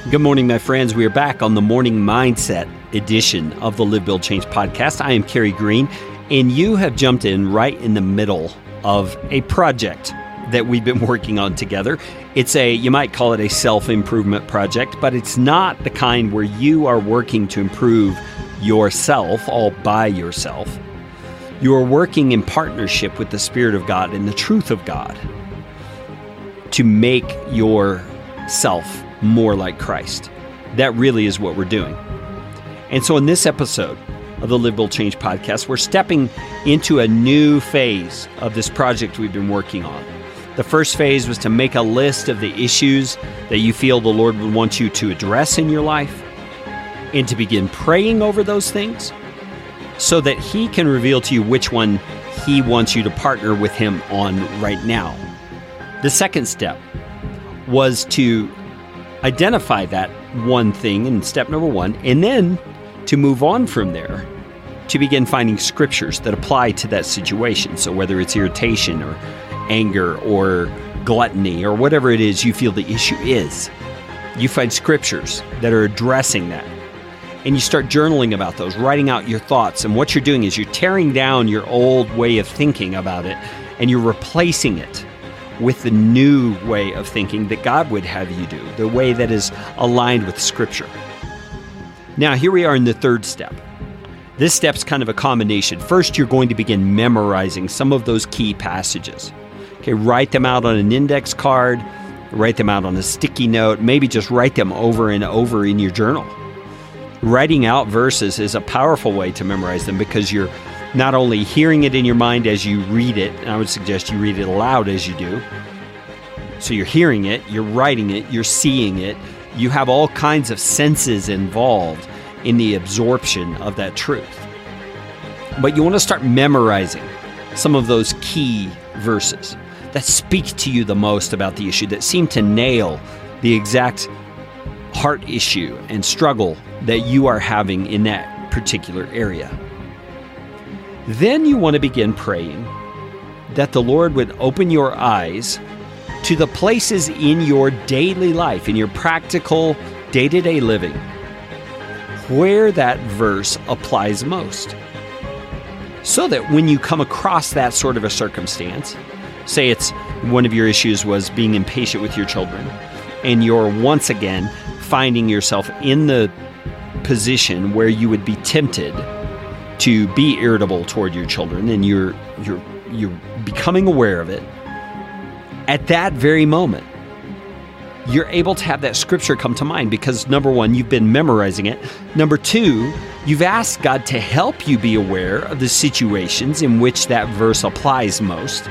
Good morning, my friends. We are back on the Morning Mindset edition of the Live, Build, Change podcast. I am Kerry Green, and you have jumped in right in the middle of a project that we've been working on together. You might call it a self-improvement project, but it's not the kind where you are working to improve yourself all by yourself. You are working in partnership with the Spirit of God and the truth of God to make yourself more like Christ. That really is what we're doing. And so in this episode of the Live, Build, Change podcast, we're stepping into a new phase of this project we've been working on. The first phase was to make a list of the issues that you feel the Lord would want you to address in your life and to begin praying over those things so that He can reveal to you which one He wants you to partner with Him on right now. The second step was to identify that one thing in step number one, and then to move on from there to begin finding scriptures that apply to that situation. So whether it's irritation or anger or gluttony or whatever it is you feel the issue is, you find scriptures that are addressing that. And you start journaling about those, writing out your thoughts. And what you're doing is you're tearing down your old way of thinking about it, and you're replacing it with the new way of thinking that God would have you do, the way that is aligned with Scripture. Now, here we are in the third step. This step's kind of a combination. First, you're going to begin memorizing some of those key passages. Okay, write them out on an index card, write them out on a sticky note, maybe just write them over and over in your journal. Writing out verses is a powerful way to memorize them because you're not only hearing it in your mind as you read it, and I would suggest you read it aloud as you do. So you're hearing it, you're writing it, you're seeing it. You have all kinds of senses involved in the absorption of that truth. But you want to start memorizing some of those key verses that speak to you the most about the issue, that seem to nail the exact heart issue and struggle that you are having in that particular area. Then you want to begin praying that the Lord would open your eyes to the places in your daily life, in your practical day-to-day living, where that verse applies most. So that when you come across that sort of a circumstance, say it's one of your issues was being impatient with your children, and you're once again finding yourself in the position where you would be tempted to be irritable toward your children, and you're becoming aware of it, at that very moment, you're able to have that scripture come to mind because, number one, you've been memorizing it. Number two, you've asked God to help you be aware of the situations in which that verse applies most.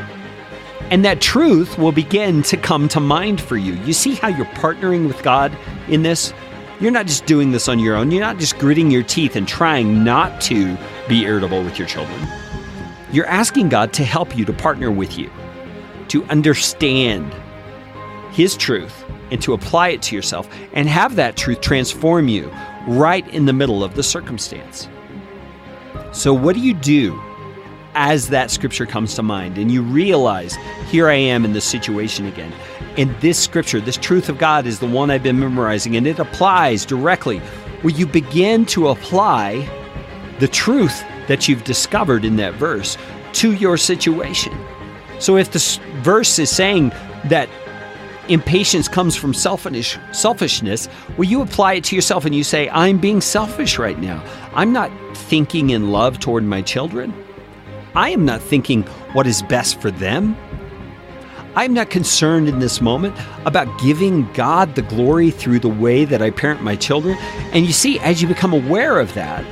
And that truth will begin to come to mind for you. You see how you're partnering with God in this? You're not just doing this on your own. You're not just gritting your teeth and trying not to be irritable with your children. You're asking God to help you, to partner with you, to understand His truth and to apply it to yourself and have that truth transform you right in the middle of the circumstance. So what do you do as that scripture comes to mind and you realize, here I am in this situation again? And this scripture, this truth of God is the one I've been memorizing, and it applies directly. Will you begin to apply the truth that you've discovered in that verse to your situation? So if the verse is saying that impatience comes from selfishness, will you apply it to yourself and you say, I'm being selfish right now. I'm not thinking in love toward my children. I am not thinking what is best for them. I'm not concerned in this moment about giving God the glory through the way that I parent my children. And you see, as you become aware of that,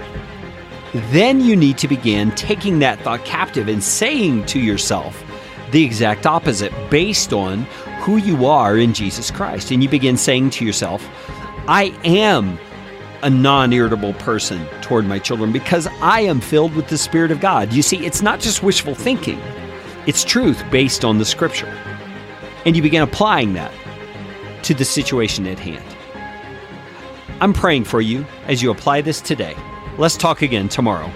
then you need to begin taking that thought captive and saying to yourself the exact opposite based on who you are in Jesus Christ. And you begin saying to yourself, I am a non-irritable person toward my children because I am filled with the Spirit of God. You see, it's not just wishful thinking. It's truth based on the Scripture. And you begin applying that to the situation at hand. I'm praying for you as you apply this today. Let's talk again tomorrow.